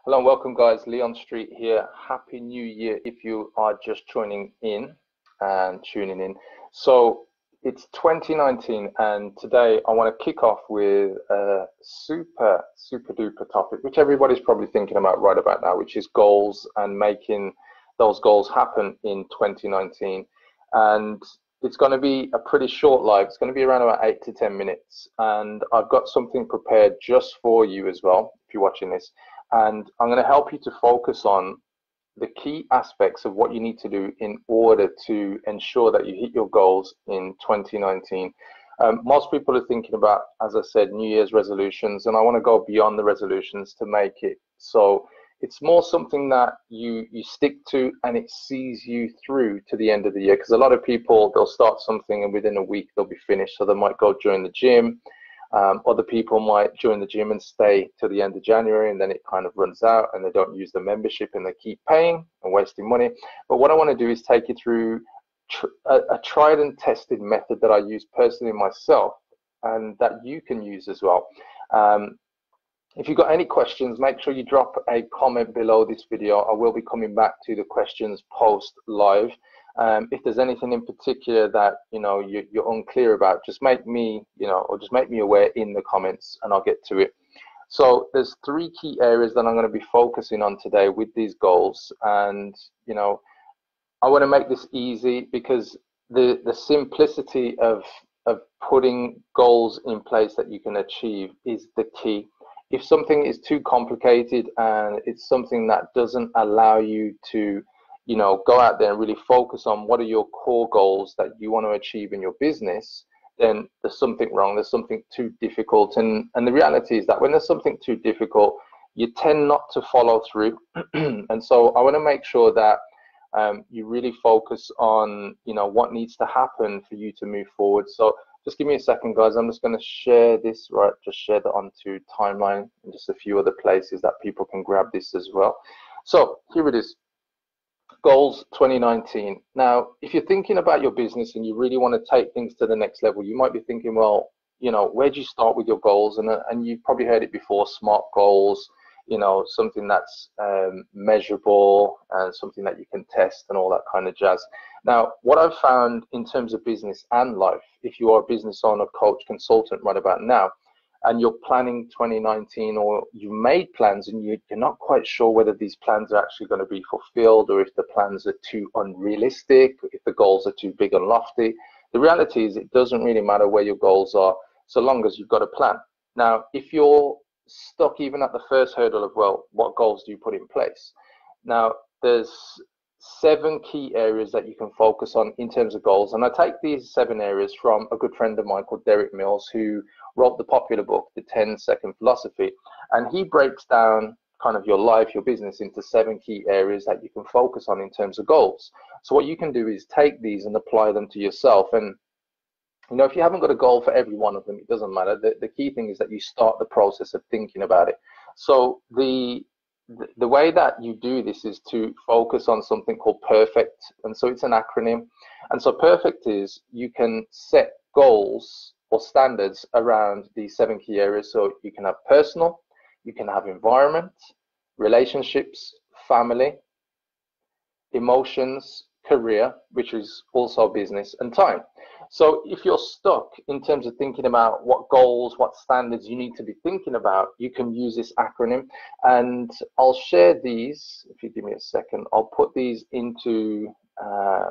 Hello and welcome, guys. Leon Street here. Happy New Year if you are just joining in and tuning in. So it's 2019 and today I want to kick off with a super duper topic, which everybody's probably thinking about right about now, which is goals and making those goals happen in 2019. And it's going to be a pretty short live. It's going to be around about 8 to 10 minutes. And I've got something prepared just for you as well, if you're watching this. And I'm going to help you to focus on the key aspects of what you need to do in order to ensure that you hit your goals in 2019. Most people are thinking about, as I said, New Year's resolutions, and I want to go beyond the resolutions to make it so it's more something that you stick to and it sees you through to the end of the year. Because a lot of people, they'll start something and within a week they'll be finished. So they might go join the gym. Other people might join the gym and stay till the end of January, and then it kind of runs out and they don't use the membership and they keep paying and wasting money. But what I want to do is take you through a tried and tested method that I use personally myself and that you can use as well. If you've got any questions, make sure you drop a comment below this video. I will be coming back to the questions post live. If there's anything in particular that you're unclear about, just make me aware in the comments and I'll get to it. So there's 3 key areas that I'm going to be focusing on today with these goals, and I want to make this easy because the simplicity of putting goals in place that you can achieve is the key. If something is too complicated and it's something that doesn't allow you to go out there and really focus on what are your core goals that you want to achieve in your business, then there's something wrong. There's something too difficult. And the reality is that when there's something too difficult, you tend not to follow through. And so I want to make sure that you really focus on, what needs to happen for you to move forward. So just give me a second, guys. I'm just going to share this, right? Just share that onto timeline and just a few other places that people can grab this as well. So here it is. Goals 2019. Now, if you're thinking about your business and you really want to take things to the next level, you might be thinking, well, where do you start with your goals? And you've probably heard it before, SMART goals, something that's measurable and something that you can test and all that kind of jazz. Now, what I've found in terms of business and life, if you are a business owner, coach, consultant right about now, and you're planning 2019, or you made plans and you're not quite sure whether these plans are actually going to be fulfilled, or if the plans are too unrealistic, if the goals are too big and lofty. The reality is it doesn't really matter where your goals are, so long as you've got a plan. Now, if you're stuck even at the first hurdle of, well, what goals do you put in place? Now, there's 7 key areas that you can focus on in terms of goals. And I take these 7 areas from a good friend of mine called Derek Mills, who wrote the popular book, The 10-Second Philosophy. And he breaks down kind of your life, your business into 7 key areas that you can focus on in terms of goals. So what you can do is take these and apply them to yourself. And if you haven't got a goal for every one of them, it doesn't matter. The key thing is that you start the process of thinking about it. So the way that you do this is to focus on something called PERFECT. And so it's an acronym. And so PERFECT is you can set goals or standards around these 7 key areas. So you can have personal, you can have environment, relationships, family, emotions, career, which is also business, and time. So if you're stuck in terms of thinking about what goals, what standards you need to be thinking about, you can use this acronym. And I'll share these, if you give me a second, I'll put these into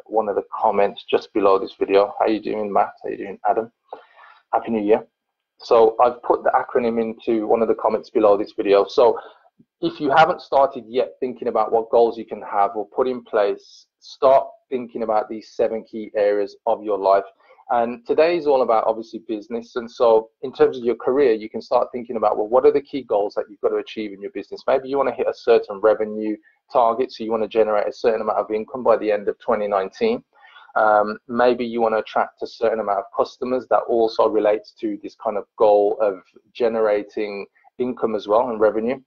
one of the comments just below this video. How you doing, Matt? How you doing, Adam? Happy New Year. So I've put the acronym into one of the comments below this video. So if you haven't started yet thinking about what goals you can have or put in place, start thinking about these 7 key areas of your life. And today is all about obviously business. And so in terms of your career, you can start thinking about, well, what are the key goals that you've got to achieve in your business? Maybe you want to hit a certain revenue target. So you want to generate a certain amount of income by the end of 2019. Maybe you want to attract a certain amount of customers. That also relates to this kind of goal of generating income as well and revenue.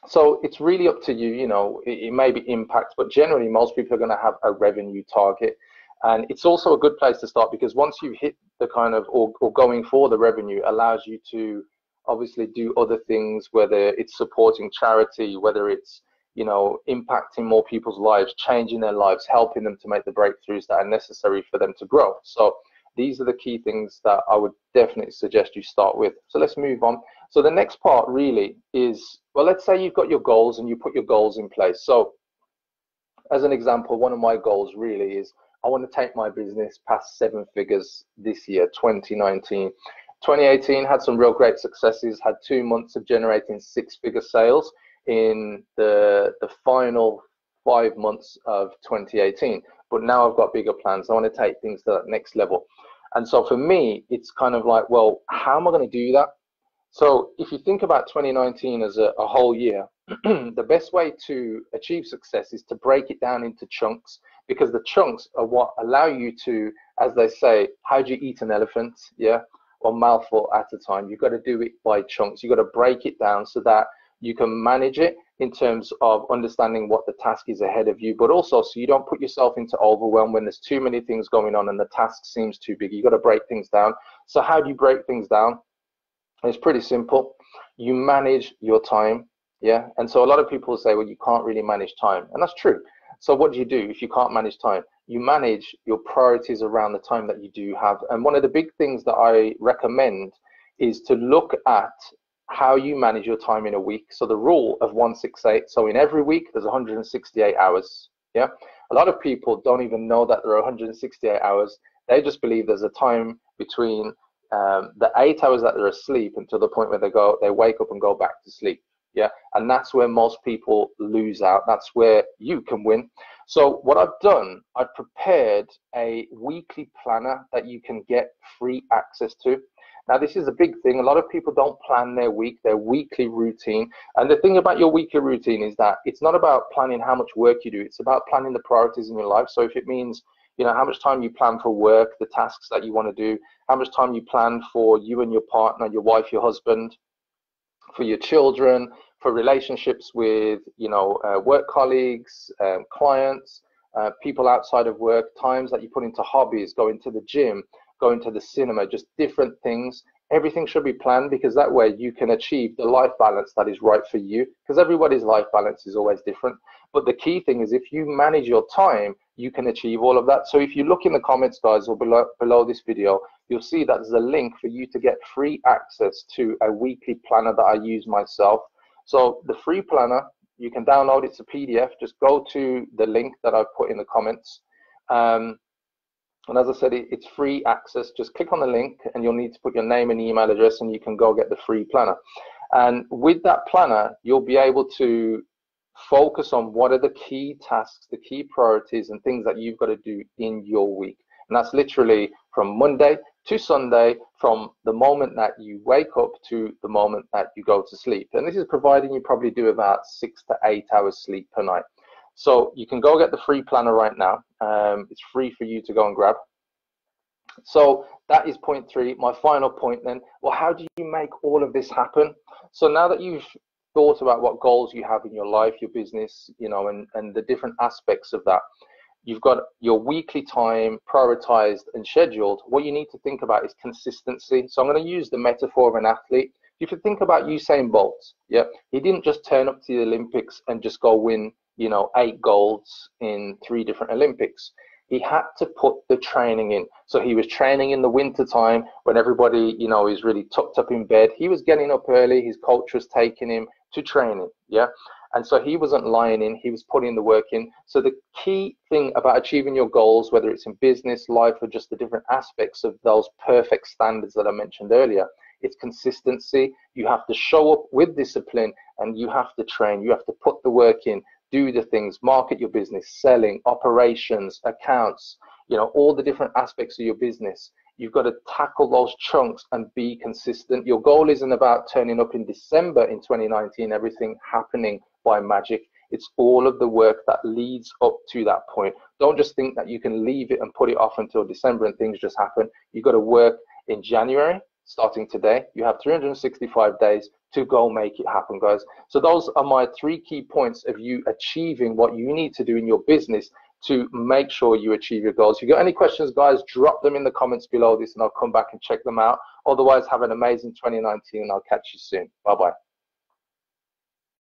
So it's really up to you. It may be impact, but generally most people are going to have a revenue target. And it's also a good place to start because once you hit the kind of, or going for the revenue allows you to obviously do other things, whether it's supporting charity, whether it's, you know, impacting more people's lives, changing their lives, helping them to make the breakthroughs that are necessary for them to grow. So these are the key things that I would definitely suggest you start with. So let's move on. So the next part really is, well, let's say you've got your goals and you put your goals in place. So as an example, one of my goals really is I want to take my business past 7 figures this year, 2019. 2018 had some real great successes, had 2 months of generating 6-figure sales in the final 5 months of 2018. But now I've got bigger plans. I want to take things to that next level. And so for me, it's kind of like, well, how am I going to do that? So if you think about 2019 as a whole year, the best way to achieve success is to break it down into chunks, because the chunks are what allow you to, as they say, how do you eat an elephant? Yeah, one mouthful at a time. You've got to do it by chunks. You've got to break it down so that you can manage it in terms of understanding what the task is ahead of you, but also so you don't put yourself into overwhelm when there's too many things going on and the task seems too big. You've got to break things down. So how do you break things down? It's pretty simple. You manage your time. Yeah. And so a lot of people say, well, you can't really manage time. And that's true. So what do you do if you can't manage time? You manage your priorities around the time that you do have. And one of the big things that I recommend is to look at how you manage your time in a week. So the rule of 168. So in every week, there's 168 hours. Yeah. A lot of people don't even know that there are 168 hours. They just believe there's a time between the 8 hours that they're asleep until the point where they wake up and go back to sleep. Yeah, and that's where most people lose out. That's where you can win. So what I've done, I've prepared a weekly planner that you can get free access to. Now, this is a big thing. A lot of people don't plan their week, their weekly routine. And the thing about your weekly routine is that it's not about planning how much work you do. It's about planning the priorities in your life. So if it means, you know, how much time you plan for work, the tasks that you want to do, how much time you plan for you and your partner, your wife, your husband, for your children, for relationships with, you know, work colleagues, clients, people outside of work, times that you put into hobbies, going to the gym, going to the cinema, just different things. Everything should be planned, because that way you can achieve the life balance that is right for you, because everybody's life balance is always different. But the key thing is, if you manage your time, you can achieve all of that. So if you look in the comments, guys, or below this video, you'll see that there's a link for you to get free access to a weekly planner that I use myself. So the free planner, you can download. It's a PDF. Just go to the link that I've put in the comments. And as I said, it's free access. Just click on the link and you'll need to put your name and email address, and you can go get the free planner. And with that planner, you'll be able to focus on what are the key tasks, the key priorities and things that you've got to do in your week. And that's literally from Monday to Sunday, from the moment that you wake up to the moment that you go to sleep. And this is providing you probably do about 6 to 8 hours sleep per night. So you can go get the free planner right now. It's free for you to go and grab. So that is point 3. My final point then, well, how do you make all of this happen? So now that you've thought about what goals you have in your life, your business, you know, and the different aspects of that, you've got your weekly time prioritized and scheduled. What you need to think about is consistency. So I'm going to use the metaphor of an athlete. If you think about Usain Bolt, yeah, he didn't just turn up to the Olympics and just go win, you know, 8 golds in 3 different Olympics. He had to put the training in. So he was training in the winter time when everybody, you know, is really tucked up in bed. He was getting up early. His coach was taking him to training. Yeah. And so he wasn't lying in, he was putting the work in. So the key thing about achieving your goals, whether it's in business, life, or just the different aspects of those perfect standards that I mentioned earlier, it's consistency. You have to show up with discipline, and you have to train. You have to put the work in, do the things, market your business, selling, operations, accounts, you know, all the different aspects of your business. You've got to tackle those chunks and be consistent. Your goal isn't about turning up in December in 2019, everything happening by magic. It's all of the work that leads up to that point. Don't just think that you can leave it and put it off until December and things just happen. You've got to work in January, starting today. You have 365 days to go make it happen, guys. So those are my 3 key points of you achieving what you need to do in your business to make sure you achieve your goals. If you've got any questions, guys, drop them in the comments below this and I'll come back and check them out. Otherwise, have an amazing 2019 and I'll catch you soon. Bye-bye.